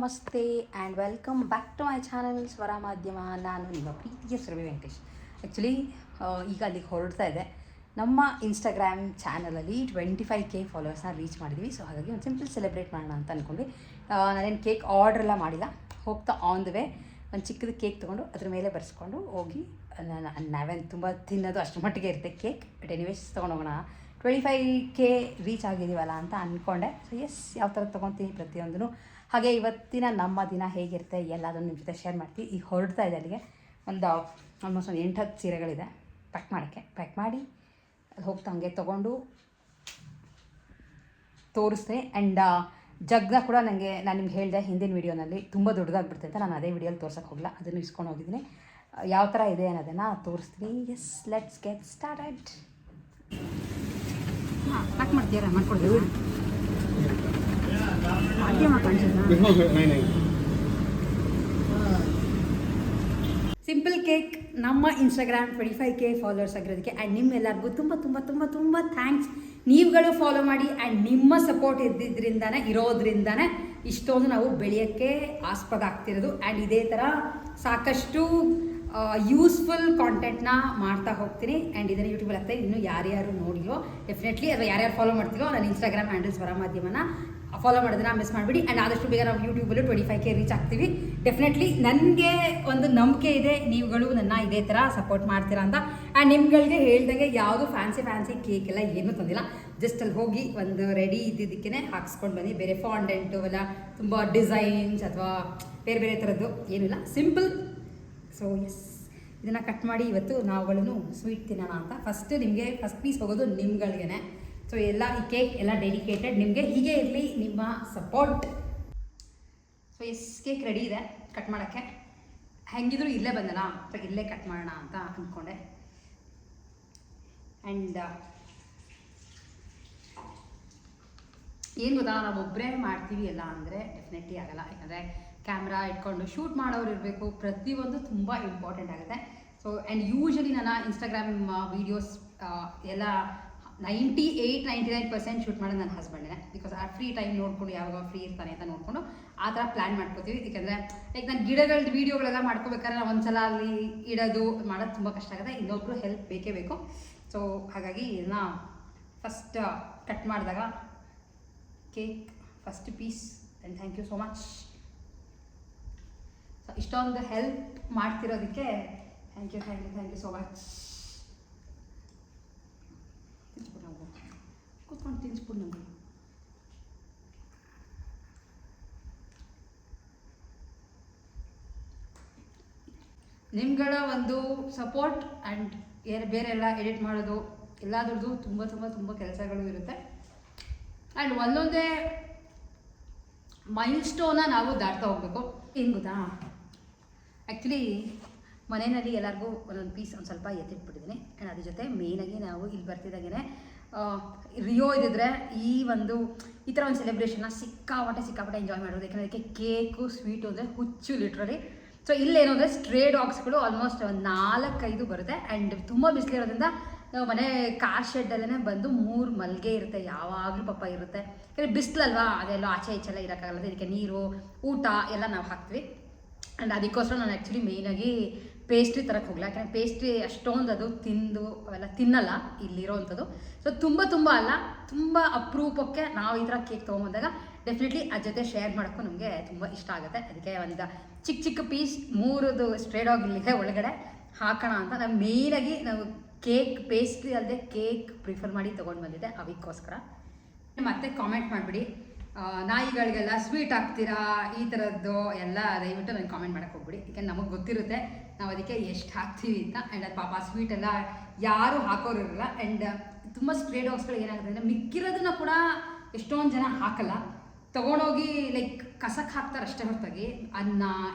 ನಮಸ್ತೆ and welcome back to my channel Swara Madhyama. ನಾನು ನಿಮ್ಮ ಪ್ರೀತಿಯ ಸುರಭಿ ವೆಂಕಟೇಶ್. ಆ್ಯಕ್ಚುಲಿ ಈಗ ಅಲ್ಲಿಗೆ ಹೊರಡ್ತಾ ಇದೆ. ನಮ್ಮ ಇನ್ಸ್ಟಾಗ್ರಾಮ್ ಚಾನಲಲ್ಲಿ 25K ಫಾಲೋವರ್ಸ್ನ ರೀಚ್ ಮಾಡಿದ್ವಿ. ಸೊ ಹಾಗಾಗಿ ಒಂದು ಸಿಂಪಲ್ ಸೆಲೆಬ್ರೇಟ್ ಮಾಡೋಣ ಅಂತ ಅಂದ್ಕೊಂಡ್ವಿ. ನಾನೇನು ಕೇಕ್ ಆರ್ಡ್ರ್ ಎಲ್ಲ ಮಾಡಿಲ್ಲ. ಹೋಗ್ತಾ ಆನ್ ದ ವೇ ಒಂದು ಚಿಕ್ಕದು ಕೇಕ್ ತೊಗೊಂಡು ಅದ್ರ ಮೇಲೆ ಬರೆಸ್ಕೊಂಡು ಹೋಗಿ ನಾವೇನು ತುಂಬ ತಿನ್ನೋದು ಅಷ್ಟರ ಮಟ್ಟಿಗೆ ಇರುತ್ತೆ ಕೇಕ್. ಬಟ್ ಎನಿವೇಸ್ ತೊಗೊಂಡೋಗೋಣ. 25K ರೀಚ್ ಆಗಿದ್ದೀವಲ್ಲ ಅಂತ ಅಂದ್ಕೊಂಡೆ. ಸೊ ಎಸ್, ಯಾವ ಥರ ತೊಗೊತೀನಿ ಪ್ರತಿಯೊಂದೂ. ಹಾಗೆ ಇವತ್ತಿನ ನಮ್ಮ ದಿನ ಹೇಗಿರುತ್ತೆ ಎಲ್ಲದನ್ನು ನಿಮ್ಮ ಜೊತೆ ಶೇರ್ ಮಾಡ್ತೀವಿ. ಈಗ ಹೊರಡ್ತಾ ಇದೆ ಅಲ್ಲಿಗೆ. ಆಲ್ಮೋಸ್ಟ್ ಒಂದು 8-10 ಸೀರೆಗಳಿದೆ ಪ್ಯಾಕ್ ಮಾಡಿ ಅಲ್ಲಿ ಹೋಗ್ತಾ ಹಂಗೆ ತೊಗೊಂಡು ತೋರಿಸ್ತೀನಿ. ಆ್ಯಂಡ್ ಜಗ್ನ ಕೂಡ ನಾನು ನಿಮ್ಗೆ ಹೇಳಿದೆ ಹಿಂದಿನ ವೀಡಿಯೋನಲ್ಲಿ ತುಂಬ ದೊಡ್ಡದಾಗ್ಬಿಡುತ್ತೆ ಅಂತ. ನಾನು ಅದೇ ವೀಡಿಯೋಲಿ ತೋರ್ಸೋಕ್ಕೆ ಹೋಗಲ್ಲ, ಅದನ್ನು ಇಸ್ಕೊಂಡು ಹೋಗಿದ್ದೀನಿ. ಯಾವ ಥರ ಇದೆ ಅನ್ನೋದನ್ನು ತೋರಿಸ್ತೀನಿ. Yes, let's get started. Pack ಮಾಡ್ತೀರಾ? ಮಾಡ್ಕೊಡ್ತೀವಿ. ಸಿಂಪಲ್ ಕೇಕ್ ನಮ್ಮ ಇನ್ಸ್ಟಾಗ್ರಾಮ್ 25K ಫಾಲೋವರ್ಸ್ ಆಗಿರೋದಕ್ಕೆ ಆ್ಯಂಡ್ ನಿಮ್ಮೆಲ್ಲರಿಗೂ ತುಂಬ ತುಂಬ ತುಂಬ ತುಂಬ ಥ್ಯಾಂಕ್ಸ್. ನೀವುಗಳು ಫಾಲೋ ಮಾಡಿ ಆ್ಯಂಡ್ ನಿಮ್ಮ ಸಪೋರ್ಟ್ ಇರೋದ್ರಿಂದನೇ ಇಷ್ಟೊಂದು ನಾವು ಬೆಳೆಯೋಕ್ಕೆ ಆಸ್ಪದ ಆಗ್ತಿರೋದು. ಆ್ಯಂಡ್ ಇದೇ ಥರ ಸಾಕಷ್ಟು ಯೂಸ್ಫುಲ್ ಕಾಂಟೆಂಟ್ನ ಮಾಡ್ತಾ ಹೋಗ್ತೀನಿ. ಆ್ಯಂಡ್ ಇದನ್ನು ಯೂಟ್ಯೂಬಲ್ಲಿ ಆಗ್ತಾ ಇನ್ನೂ ಯಾರ್ಯಾರು ನೋಡಿಲ್ವೋ ಡೆಫಿನೆಟ್ಲಿ, ಅಥವಾ ಯಾರ್ಯಾರು ಫಾಲೋ ಮಾಡ್ತೀವೋ ನನ್ನ ಇನ್ಸ್ಟಾಗ್ರಾಮ್ ಹ್ಯಾಂಡಲ್ ಸ್ವರ ಮಾಧ್ಯಮನ ಫಾಲೋ ಮಾಡೋದನ್ನ ಮಿಸ್ ಮಾಡಿಬಿಡಿ. ಆ್ಯಂಡ್ ಆದಷ್ಟು ಬೇಗ ನಾವು ಯೂಟ್ಯೂಬಲ್ಲೂ 25K ರೀಚ್ ಆಗ್ತೀವಿ. ಡೆಫಿನೆಟ್ಲಿ ನನಗೆ ಒಂದು ನಂಬಿಕೆ ಇದೆ, ನೀವುಗಳು ನನ್ನ ಇದೇ ಥರ ಸಪೋರ್ಟ್ ಮಾಡ್ತೀರಾ ಅಂತ. ಆ್ಯಂಡ್ ನಿಮ್ಗಳಿಗೆ ಹೇಳ್ದಂಗೆ ಯಾವುದು ಫ್ಯಾನ್ಸಿ ಕೇಕ್ ಎಲ್ಲ ಏನೂ ತಂದಿಲ್ಲ. ಜಸ್ಟ್ ಅಲ್ಲಿ ಹೋಗಿ ಒಂದು ರೆಡಿ ಇದ್ದಿದ್ದಕ್ಕೇ ಹಾಕ್ಸ್ಕೊಂಡು ಬನ್ನಿ. ಬೇರೆ ಫಾಂಡೆಂಟು ಎಲ್ಲ ತುಂಬ ಡಿಸೈನ್ಸ್ ಅಥವಾ ಬೇರೆ ಥರದ್ದು ಏನಿಲ್ಲ, ಸಿಂಪಲ್. ಸೊ ಎಸ್, ಇದನ್ನು ಕಟ್ ಮಾಡಿ ಇವತ್ತು ನಾವುಗಳನ್ನು ಸ್ವೀಟ್ ತಿನ್ನೋಣ ಅಂತ. ಫಸ್ಟ್ ಪೀಸ್ ಹೋಗೋದು ನಿಮ್ಗಳಿಗೇ. ಸೊ ಎಲ್ಲ ಈ ಕೇಕ್ ಎಲ್ಲ ಡೆಡಿಕೇಟೆಡ್ ನಿಮಗೆ. ಹೀಗೆ ಇರಲಿ ನಿಮ್ಮ support. So yes, cake ready ಇದೆ ಕಟ್ ಮಾಡೋಕ್ಕೆ. ಹೆಂಗಿದ್ರು ಇಲ್ಲೇ ಬಂದಲ್ಲ, ಸೊ ಇಲ್ಲೇ ಕಟ್ ಮಾಡೋಣ ಅಂತ ಅಂದ್ಕೊಂಡೆ. ಆ್ಯಂಡ್ ಏನು ಗೊತ್ತಾ, ನಾವು ಒಬ್ಬರೇ ಮಾಡ್ತೀವಿ ಎಲ್ಲ ಅಂದರೆ ಡೆಫಿನೆಟ್ಲಿ ಆಗಲ್ಲ. ಯಾಕಂದರೆ ಕ್ಯಾಮ್ರಾ ಇಟ್ಕೊಂಡು ಶೂಟ್ ಮಾಡೋರು ಇರಬೇಕು. ಪ್ರತಿಯೊಂದು ತುಂಬ ಇಂಪಾರ್ಟೆಂಟ್ ಆಗುತ್ತೆ. ಸೊ ಆ್ಯಂಡ್ ಯೂಶಲಿ ನನ್ನ ಇನ್ಸ್ಟಾಗ್ರಾಮ್ ವೀಡಿಯೋಸ್ ಎಲ್ಲ 98-99% ಶೂಟ್ ಮಾಡೋದು ನನ್ನ ಹಸ್ಬೆಂಡೇ. ಬಿಕಾಸ್ ಆ ಫ್ರೀ ಟೈಮ್ ನೋಡಿಕೊಂಡು ಯಾವಾಗ ಫ್ರೀ ಇರ್ತಾನೆ ಅಂತ ನೋಡಿಕೊಂಡು ಆ ಥರ ಪ್ಲ್ಯಾನ್ ಮಾಡ್ಕೋತೀವಿ. ಯಾಕೆಂದರೆ ಲೈಕ್ ನಾನು ಗಿಡಗಳದ್ದು ವೀಡಿಯೋಗಳೆಲ್ಲ ಮಾಡ್ಕೋಬೇಕಾದ್ರೆ ನಾವು ಒಂದ್ಸಲ ಅಲ್ಲಿ ಇಡೋದು ಮಾಡೋದು ತುಂಬ ಕಷ್ಟ ಆಗುತ್ತೆ. ಇನ್ನೊಬ್ಬರು ಹೆಲ್ಪ್ ಬೇಕೇ ಬೇಕು. ಸೊ ಹಾಗಾಗಿ ಇದನ್ನ ಫಸ್ಟ್ ಕಟ್ ಮಾಡಿದಾಗ cake first piece. And thank you so much. So ಇಷ್ಟೊಂದು ಹೆಲ್ಪ್ ಮಾಡ್ತಿರೋದಕ್ಕೆ ಥ್ಯಾಂಕ್ ಯು ಸೋ ಮಚ್. ಕೂತ್ಕೊಂಡು ತಿನ್ಸ್ಬಿಡು ನಮಗೆ. ನಿಮ್ಗಳ ಒಂದು ಸಪೋರ್ಟ್ ಆ್ಯಂಡ್ ಬೇರೆ ಎಲ್ಲ ಎಡಿಟ್ ಮಾಡೋದು ಎಲ್ಲದ್ರದ್ದು ತುಂಬ ಕೆಲಸಗಳು ಇರುತ್ತೆ. ಆ್ಯಂಡ್ ಒಂದೊಂದೇ ಮೈಲ್ ಸ್ಟೋನ್ನ ನಾವು ದಾಟ್ತಾ ಹೋಗ್ಬೇಕು. ಏನು ಗೊತ್ತಾ, ಆ್ಯಕ್ಚುಲಿ ಮನೆಯಲ್ಲಿ ಎಲ್ಲರಿಗೂ ಒಂದೊಂದು ಪೀಸ್ ಒಂದು ಸ್ವಲ್ಪ ಎತ್ತಿಟ್ಬಿಟ್ಟಿದ್ದೀನಿ. ಆ್ಯಂಡ್ ಅದ್ರ ಜೊತೆ ಮೇಯ್ನಾಗಿ ನಾವು ಇಲ್ಲಿ ಬರ್ತಿದ್ದಾಗೇ ರಿಯೋ ಇದ್ದಿದ್ರೆ ಈ ಥರ ಒಂದು ಸೆಲೆಬ್ರೇಷನ್ನ ಸಿಕ್ಕಾಪಟ್ಟೆ ಎಂಜಾಯ್ ಮಾಡೋದು. ಯಾಕಂದರೆ ಅದಕ್ಕೆ ಕೇಕು ಸ್ವೀಟು ಅಂದರೆ ಹುಚ್ಚು ಲಿಟ್ರಲಿ. ಸೊ ಇಲ್ಲೇನು ಅಂದರೆ ಸ್ಟ್ರೇ ಡಾಗ್ಸ್ಗಳು ಆಲ್ಮೋಸ್ಟ್ 4-5 ಬರುತ್ತೆ. ಆ್ಯಂಡ್ ತುಂಬ ಬಿಸಿಲಿರೋದ್ರಿಂದ ನಾವು ಮನೆ ಕಾರ್ ಶೆಡ್ಡಲ್ಲೇ ಬಂದು 3 ಮಲ್ಗೆ ಇರುತ್ತೆ, ಯಾವಾಗಲೂ ಪಾಪ ಇರುತ್ತೆ. ಯಾಕಂದರೆ ಬಿಸಿಲಲ್ವಾ, ಅದೆಲ್ಲ ಆಚೆ ಈಚೆಲ್ಲ ಇರೋಕ್ಕಾಗಲ್ಲ. ಇದಕ್ಕೆ ನೀರು ಊಟ ಎಲ್ಲ ನಾವು ಹಾಕ್ತೀವಿ. ಆ್ಯಂಡ್ ಅದಕ್ಕೋಸ್ಕರ ನಾನು ಆ್ಯಕ್ಚುಲಿ ಮೇಯ್ನಾಗಿ ಪೇಸ್ಟ್ರಿ ತರಕ್ಕೆ ಹೋಗಲ್ಲ. ಯಾಕಂದರೆ ಪೇಸ್ಟ್ರಿ ಅಷ್ಟೊಂದು ಅದು ಅವೆಲ್ಲ ತಿನ್ನಲ್ಲ ಇಲ್ಲಿರೋವಂಥದ್ದು. ಸೊ ತುಂಬ ಅಲ್ಲ, ತುಂಬ ಅಪರೂಪಕ್ಕೆ ನಾವು ಈ ಥರ ಕೇಕ್ ತೊಗೊಂಬಂದಾಗ ಡೆಫಿನೆಟ್ಲಿ ಅದ್ರ ಜೊತೆ ಶೇರ್ ಮಾಡೋಕ್ಕೂ ನಮಗೆ ತುಂಬ ಇಷ್ಟ ಆಗುತ್ತೆ. ಅದಕ್ಕೆ ಒಂದು ಚಿಕ್ಕ ಪೀಸ್ 3 ಸ್ಟ್ರೇ ಡಾಗ್ ಇಲ್ಲಿದೆ ಒಳಗಡೆ ಹಾಕೋಣ ಅಂತ. ನಾವು ಮೇಯ್ನಾಗಿ ನಾವು ಕೇಕ್ ಪೇಸ್ಟ್ರಿ ಅಲ್ಲದೆ ಕೇಕ್ ಪ್ರಿಫರ್ ಮಾಡಿ ತೊಗೊಂಡು ಬಂದಿದ್ದೆ ಅದಕ್ಕೋಸ್ಕರ. ಮತ್ತೆ ಕಾಮೆಂಟ್ ಮಾಡಿಬಿಡಿ, ನಾಯಿಗಳಿಗೆಲ್ಲ ಸ್ವೀಟ್ ಹಾಕ್ತೀರಾ ಈ ಥರದ್ದು ಎಲ್ಲ ದಯವಿಟ್ಟು ನನಗೆ ಕಾಮೆಂಟ್ ಮಾಡೋಕ್ಕೆ ಹೋಗ್ಬಿಡಿ. ಯಾಕೆಂದ್ರೆ ನಮಗೆ ಗೊತ್ತಿರುತ್ತೆ ನಾವು ಅದಕ್ಕೆ ಎಷ್ಟು ಹಾಕ್ತೀವಿ ಅಂತ. ಆ್ಯಂಡ್ ಅದು ಪಾಪ ಸ್ವೀಟೆಲ್ಲ ಯಾರು ಹಾಕೋರು ಇರಲ್ಲ. ಆ್ಯಂಡ್ ತುಂಬ ಸ್ಟ್ರೇ ಡಾಗ್ಸ್ಗಳು ಏನಾಗುತ್ತೆ ಅಂದರೆ ಮಿಕ್ಕಿರೋದನ್ನ ಕೂಡ ಎಷ್ಟೊಂದು ಜನ ಹಾಕಲ್ಲ, ತೊಗೊಂಡೋಗಿ ಲೈಕ್ ಕಸಕ್ಕೆ ಹಾಕ್ತಾರೆ ಅಷ್ಟೇ ಹೊರತಾಗಿ ಅನ್ನ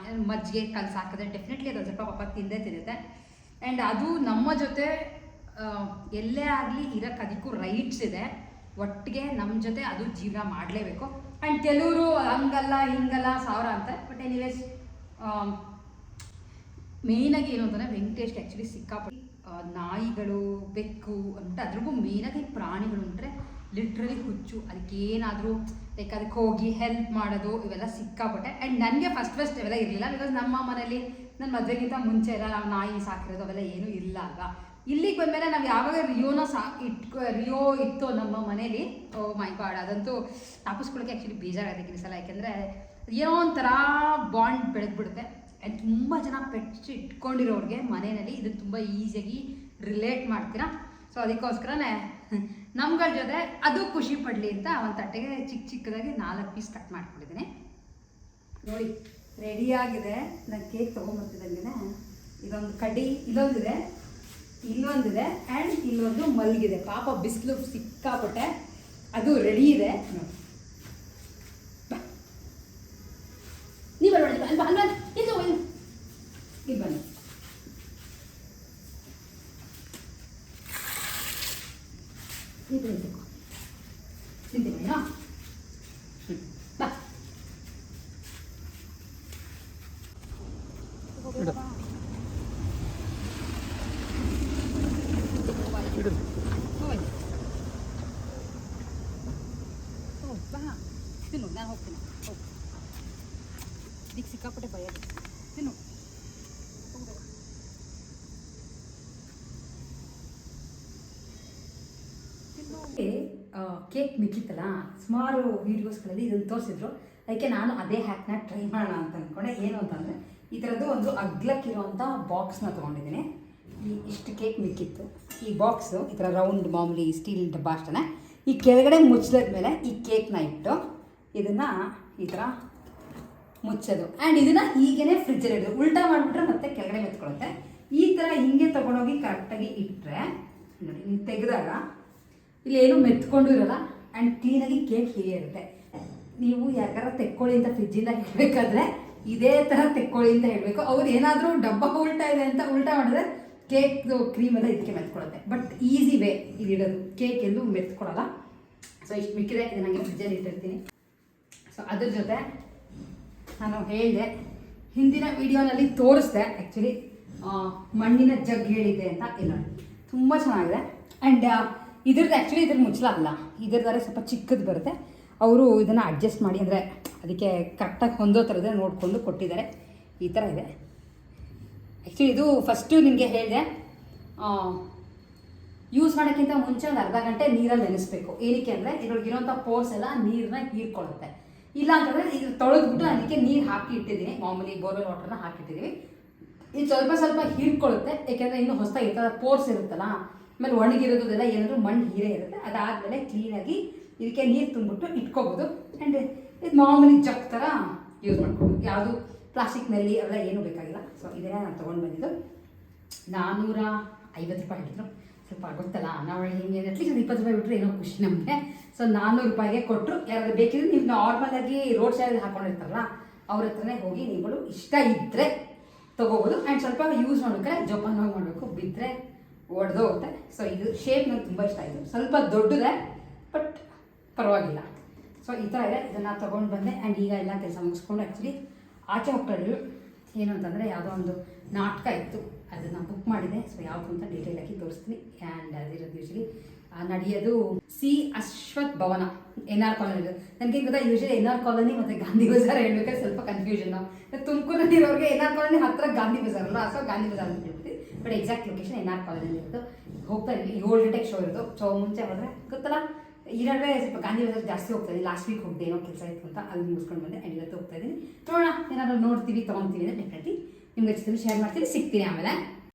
ಮಜ್ಜಿಗೆ ಕಲಸಿ ಹಾಕಿದ್ರೆ ಡೆಫಿನೆಟ್ಲಿ ಅದು ಸ್ವಲ್ಪ ಪಾಪ ತಿನ್ನುತ್ತೆ. ಆ್ಯಂಡ್ ಅದು ನಮ್ಮ ಜೊತೆ ಎಲ್ಲೇ ಆಗಲಿ ಇರೋಕ್ಕೆ ಅದಕ್ಕೂ ರೈಟ್ಸ್ ಇದೆ. ಒಟ್ಟಿಗೆ ನಮ್ಮ ಜೊತೆ ಅದು ಜೀವನ ಮಾಡಲೇಬೇಕು. ಆ್ಯಂಡ್ ಕೆಲವರು ಹಂಗಲ್ಲ ಹಿಂಗಲ್ಲ 1000 ಅಂತಾರೆ. ಬಟ್ ಎನಿವೇಸ್ ಮೇಯ್ನಾಗಿ ಏನು ಅಂತಂದರೆ ವೆಂಕಟೇಶ್ಗೆ ಆ್ಯಕ್ಚುಲಿ ಸಿಕ್ಕಾಪಟ್ಟೆ ನಾಯಿಗಳು ಬೆಕ್ಕು ಅಂದ್ಬಿಟ್ಟು ಅದ್ರಿಗೂ ಮೇಯ್ನಾಗಿ ಪ್ರಾಣಿಗಳು ಅಂದರೆ ಲಿಟ್ರಲಿ ಹುಚ್ಚು. ಅದಕ್ಕೇನಾದರೂ ಲೈಕ್ ಅದಕ್ಕೆ ಹೋಗಿ ಹೆಲ್ಪ್ ಮಾಡೋದು ಇವೆಲ್ಲ ಸಿಕ್ಕಾಪಟ್ಟೆ. ಆ್ಯಂಡ್ ನನಗೆ ಫಸ್ಟ್ ಇವೆಲ್ಲ ಇರಲಿಲ್ಲ. ಬಿಕಾಸ್ ನಮ್ಮ ಮನೇಲಿ ನನ್ನ ಮದುವೆಗಿಂತ ಮುಂಚೆ ಎಲ್ಲ ನಾವು ನಾಯಿ ಸಾಕಿರೋದು ಅವೆಲ್ಲ ಏನೂ ಇಲ್ಲ ಅಲ್ವಾ. ಇಲ್ಲಿಗೆ ಬಂದಮೇಲೆ ನಾವು ಯಾವಾಗ ರಿಯೋ ಇತ್ತು ನಮ್ಮ ಮನೇಲಿ, ಓ ಮೈ ಗಾಡ್, ಅದಂತೂ ತಾಪಿಸ್ಕೊಳ್ಳೋಕ್ಕೆ ಆ್ಯಕ್ಚುಲಿ ಬೇಜಾರಾಗುತ್ತೆ ಈ ಸಲ. ಯಾಕೆಂದರೆ ಏನೋ ಒಂಥರ ಬಾಂಡ್ ಬೆಳೆದ್ಬಿಡುತ್ತೆ. ಆ್ಯಂಡ್ ತುಂಬ ಜನ ಪೆಟ್ಸ್ ಇಟ್ಕೊಂಡಿರೋರಿಗೆ ಮನೆಯಲ್ಲಿ ಇದನ್ನು ತುಂಬ ಈಸಿಯಾಗಿ ರಿಲೇಟ್ ಮಾಡ್ತೀರಾ. ಸೊ ಅದಕ್ಕೋಸ್ಕರನೇ ನಮ್ಗಳ ಜೊತೆ ಅದು ಖುಷಿ ಪಡಲಿ ಅಂತ ಒಂದು ತಟ್ಟೆಗೆ ಚಿಕ್ಕದಾಗಿ 4 ಪೀಸ್ ಕಟ್ ಮಾಡ್ಕೊಂಡಿದ್ದೀನಿ. ನೋಡಿ ರೆಡಿಯಾಗಿದೆ. ನಾನು ಕೇಕ್ ತೊಗೊಂಬರ್ತಿದ್ದಂಗೆ ಇದೊಂದು ಕಡ್ಡಿ, ಇಲ್ಲೊಂದಿದೆ ಆ್ಯಂಡ್ ಇಲ್ಲೊಂದು ಮಲ್ಗಿದೆ. ಪಾಪ ಬಿಸಿಲು ಸಿಕ್ಕಾಪಟ್ಟೆ, ಅದು ರೆಡಿ ಇದೆ. ನೀವು ಬರೋಣ ಅಲ್ವಾ ಇದು ಇಲ್ಲಿ ಬನ್ನಿ. ತಿಂತೀನಿ ಬಾ. ತಿನ್ನು, ನಾನು ಹೋಗ್ತೀನಿ. ಹೋಗಿ ಇದಕ್ಕೆ ಸಿಕ್ಕಾಪಟ್ಟೆ ಭಯ. ತಿನ್ನು. ಕೇಕ್ ಮಿಕ್ಕಿತ್ತಲ್ಲ, ಸುಮಾರು ವೀಡಿಯೋಸ್ಗಳಲ್ಲಿ ಇದನ್ನು ತೋರಿಸಿದ್ರು. ಅದಕ್ಕೆ ನಾನು ಅದೇ ಹ್ಯಾಕ್ನ ಟ್ರೈ ಮಾಡೋಣ ಅಂತ ಅಂದ್ಕೊಂಡೆ. ಏನು ಅಂತಂದರೆ ಈ ಥರದ್ದು ಒಂದು ಅಗ್ಲಕ್ಕಿರೋವಂಥ ಬಾಕ್ಸ್ನ ತೊಗೊಂಡಿದ್ದೀನಿ. ಇಷ್ಟು ಕೇಕ್ ಮಿಕ್ಕಿತ್ತು. ಈ ಬಾಕ್ಸು ಈ ಥರ ರೌಂಡ್ ಮಾಮೂಲಿ ಸ್ಟೀಲ್ ಡಬ್ಬ ಅಷ್ಟೇ. ಈ ಕೆಳಗಡೆ ಮುಚ್ಚಿದ ಮೇಲೆ ಈ ಕೇಕ್ನ ಇಟ್ಟು ಇದನ್ನು ಈ ಥರ ಮುಚ್ಚೋದು. ಆ್ಯಂಡ್ ಇದನ್ನು ಹೀಗೇ ಫ್ರಿಜ್ಜಲ್ಲಿ ಇಡೋದು. ಉಲ್ಟಾ ಮಾಡಿಬಿಟ್ರೆ ಮತ್ತೆ ಕೆಳಗಡೆ ಮೆತ್ಕೊಳ್ಳುತ್ತೆ. ಈ ಥರ ಹಿಂಗೆ ತೊಗೊಂಡೋಗಿ ಕರೆಕ್ಟಾಗಿ ಇಟ್ಟರೆ ನೋಡಿ, ನೀವು ತೆಗೆದಾಗ ಇಲ್ಲಿ ಏನೂ ಮೆತ್ಕೊಂಡು ಇರೋಲ್ಲ ಆ್ಯಂಡ್ ಕ್ಲೀನಾಗಿ ಕೇಕ್ ಹೀಗೆ ಇರುತ್ತೆ. ನೀವು ಯಾರು ತೆಕ್ಕೊಳ್ಳಿ ಅಂತ ಫ್ರಿಜ್ಜಿಂದ ಹೇಳಬೇಕಾದ್ರೆ ಇದೇ ಥರ ತೆಕ್ಕೊಳ್ಳಿ ಅಂತ ಹೇಳಬೇಕು. ಅವ್ರು ಏನಾದರೂ ಡಬ್ಬ ಉಲ್ಟಾ ಇದೆ ಅಂತ ಉಲ್ಟಾ ಮಾಡಿದ್ರೆ ಕೇಕ್ದು ಕ್ರೀಮೆಲ್ಲ ಇದಕ್ಕೆ ಮೆತ್ಕೊಳ್ಳುತ್ತೆ. ಬಟ್ ಈಸಿ ವೇ ಇದು ಇಡೋದು, ಕೇಕ್ ಎಲ್ಲೂ ಮೆತ್ಕೊಳ್ಳಲ್ಲ. ಸೊ ಇಷ್ಟು ಮಿಕ್ಕಿದೆ, ಇದು ನನಗೆ ಫ್ರಿಜ್ಜಲ್ಲಿ ಇಟ್ಟಿರ್ತೀನಿ. ಸೊ ಅದ್ರ ಜೊತೆ ನಾನು ಹೇಳಿದೆ, ಹಿಂದಿನ ವೀಡಿಯೋನಲ್ಲಿ ತೋರಿಸ್ದೆ ಆ್ಯಕ್ಚುಲಿ ಮಣ್ಣಿನ ಜಗ್ ಹೇಳಿದ್ದೆ ಅಂತ. ಇಲ್ಲ ತುಂಬ ಚೆನ್ನಾಗಿದೆ. ಆ್ಯಂಡ್ ಇದ್ರದ್ದು ಆ್ಯಕ್ಚುಲಿ ಇದ್ರ ಮುಚ್ಚಲ ಅಲ್ಲ, ಇದ್ರದಾರೆ ಸ್ವಲ್ಪ ಚಿಕ್ಕದು ಬರುತ್ತೆ. ಅವರು ಇದನ್ನು ಅಡ್ಜಸ್ಟ್ ಮಾಡಿ ಅಂದರೆ ಅದಕ್ಕೆ ಕರೆಕ್ಟಾಗಿ ಹೊಂದೋ ಥರದೇ ನೋಡಿಕೊಂಡು ಕೊಟ್ಟಿದ್ದಾರೆ. ಈ ಥರ ಇದೆ. ಆ್ಯಕ್ಚುಲಿ ಇದು ಫಸ್ಟು ನಿಮಗೆ ಹೇಳಿದೆ, ಯೂಸ್ ಮಾಡೋಕ್ಕಿಂತ ಮುಂಚೆ ಒಂದು ಅರ್ಧ ಗಂಟೆ ನೀರಲ್ಲಿ ನೆನೆಸ್ಬೇಕು. ಏನಕ್ಕೆ ಅಂದರೆ ಇದ್ರೊಳಗಿರೋಂಥ ಪೋರ್ಸ್ ಎಲ್ಲ ನೀರನ್ನ ಹೀರ್ಕೊಳ್ಳುತ್ತೆ. ಇಲ್ಲ ಅಂತಂದರೆ ಇದು ತೊಳೆದ್ಬಿಟ್ಟು ಅದಕ್ಕೆ ನೀರು ಹಾಕಿ ಇಟ್ಟಿದ್ದೀನಿ. ಮಾಮೂಲಿ ಬೋರ್ವೆಲ್ ವಾಟರ್ನ ಹಾಕಿಟ್ಟಿದ್ದೀವಿ. ಇದು ಸ್ವಲ್ಪ ಹೀರ್ಕೊಳ್ಳುತ್ತೆ. ಏಕೆಂದರೆ ಇನ್ನೂ ಹೊಸದಾಗಿ ಇರ್ತದೆ, ಪೋರ್ಸ್ ಇರುತ್ತಲ್ಲ, ಆಮೇಲೆ ಒಣಗಿರೋದೆಲ್ಲ ಏನಾದರೂ ಮಣ್ಣು ಹೀರೇ ಇರುತ್ತೆ. ಅದಾದಮೇಲೆ ಕ್ಲೀನಾಗಿ ಇದಕ್ಕೆ ನೀರು ತುಂಬಿಟ್ಟು ಇಟ್ಕೋಬೋದು. ಆ್ಯಂಡ್ ಇದು ಮಾಮೂಲಿ ಜಗ್ ಥರ ಯೂಸ್ ಮಾಡ್ಕೋಬೋದು. ಯಾವುದು ಪ್ಲಾಸ್ಟಿಕ್ನಲ್ಲಿ ಅವೆಲ್ಲ ಏನೂ ಬೇಕಾಗಿಲ್ಲ. ಸೊ ಇದನ್ನೇ ನಾನು ತೊಗೊಂಡು ಬಂದಿದ್ದು. 450 ರೂಪಾಯಿ ಹೇಳಿದ್ರು. ಸ್ವಲ್ಪ ಗೊತ್ತಲ್ಲ, ನಾವು ಹಿಂಗೆ ಅಟ್ಲೀಸ್ಟ್ ಒಂದು 20 ರೂಪಾಯಿ ಬಿಟ್ಟರೆ ಏನೋ ಖುಷಿ ನಮಗೆ. ಸೊ 400 ರೂಪಾಯಿಗೆ ಕೊಟ್ಟರು. ಯಾರಾದ್ರು ಬೇಕಿದ್ರೆ ನೀವು ನಾರ್ಮಲಾಗಿ ರೋಡ್ ಸೈಡಲ್ಲಿ ಹಾಕೊಂಡಿರ್ತಾರಲ್ಲ ಅವ್ರ ಹತ್ರನೇ ಹೋಗಿ ನೀವುಗಳು ಇಷ್ಟ ಇದ್ದರೆ ತೊಗೋಬೋದು. ಆ್ಯಂಡ್ ಸ್ವಲ್ಪ ಯೂಸ್ ಮಾಡ್ಬೇಕಾದ್ರೆ ಜೋಪಾನವಾಗಿ ಮಾಡಬೇಕು, ಬಿದ್ದರೆ ಒಡೆದೋಗುತ್ತೆ. ಸೊ ಇದು ಶೇಪ್ ನನಗೆ ತುಂಬ ಇಷ್ಟ ಆಯಿತು. ಸ್ವಲ್ಪ ದೊಡ್ಡದೆ ಬಟ್ ಪರವಾಗಿಲ್ಲ. ಸೊ ಈ ಥರ ಇದೆ. ಇದನ್ನು ತೊಗೊಂಡು ಬಂದೆ. ಆ್ಯಂಡ್ ಈಗ ಎಲ್ಲ ಕೆಲಸ ಮುಗಿಸ್ಕೊಂಡು ಆ್ಯಕ್ಚುಲಿ ಆಚೆ ಹೋಗ್ತಾಯಿದ್ರು. ಏನು ಅಂತಂದರೆ ಯಾವುದೋ ಒಂದು ನಾಟಕ ಇತ್ತು, ಅದನ್ನು ಬುಕ್ ಮಾಡಿದೆ. ಸೊ ಯಾವುದು ಅಂತ ಡೀಟೇಲಾಗಿ ತೋರಿಸ್ತೀನಿ. ಆ್ಯಂಡ್ ಅದಿರೋದು ಯೂಶ್ವಲಿ ನಡೆಯೋದು ಸಿ ಅಶ್ವಥ್ ಭವನ, NR ಕಾಲೋನಿ. ನನಗೆ ಗೊತ್ತಾ, ಯೂಶ್ವಲಿ NR ಕಾಲೋನಿ ಮತ್ತು ಗಾಂಧಿ ಬಜಾರ್ ಹೇಳ್ಬೇಕಾದ್ರೆ ಸ್ವಲ್ಪ ಕನ್ಫ್ಯೂಷನ್ನು. ತುಮಕೂರಲ್ಲಿರೋರಿಗೆ NR ಕಾಲೋನಿ ಹತ್ತಿರ ಗಾಂಧಿ ಬಜಾರ್ ಅಲ್ಲ, ಸೊ ಗಾಂಧಿ ಬಜಾರ್ ಅಂತ ಹೇಳ್ಬಿಟ್ಟು. ಬಟ್ ಎಕ್ಸಾಕ್ಟ್ ಲೊಕೇಶನ್ NR ಕಾಲೋನಿಯಲ್ಲಿ ಇರೋದು. ಹೋಗ್ತಾ ಇದ್ವಿ 7 ಗಂಟೆಗೆ ಶೋ ಇರೋದು. ಸೊ ಮುಂಚೆ ಹೋದರೆ ಗೊತ್ತಲ್ಲ, ಈ ನಡುವೆ ಸ್ವಲ್ಪ ಗಾಂಧಿ ಬಜಾರ್ ಜಾಸ್ತಿ ಹೋಗ್ತಾ ಇದ್ದೀನಿ. ಲಾಸ್ಟ್ ವೀಕ್ ಹೋಗ್ದೆ, ಏನೋ ಕೆಲಸ ಇತ್ತು ಅಂತ ಅಲ್ಲಿ ಮುಗಿಸ್ಕೊಂಡು ಬಂದೆ. ಆ್ಯಂಡ್ ಇವತ್ತು ಹೋಗ್ತಾ ಇದ್ದೀನಿ. ನೋಡೋಣ, ಏನಾದರೂ ನೋಡ್ತೀವಿ ತೊಗೊತೀವಿ ಅಂದರೆ ಡೆಫಿನೆಟ್ಲಿ ನಿಮ್ಗೆ ಹಚ್ತೀನಿ, ಶೇರ್ ಮಾಡ್ತೀನಿ, ಸಿಗ್ತೀನಿ ಆಮೇಲೆ.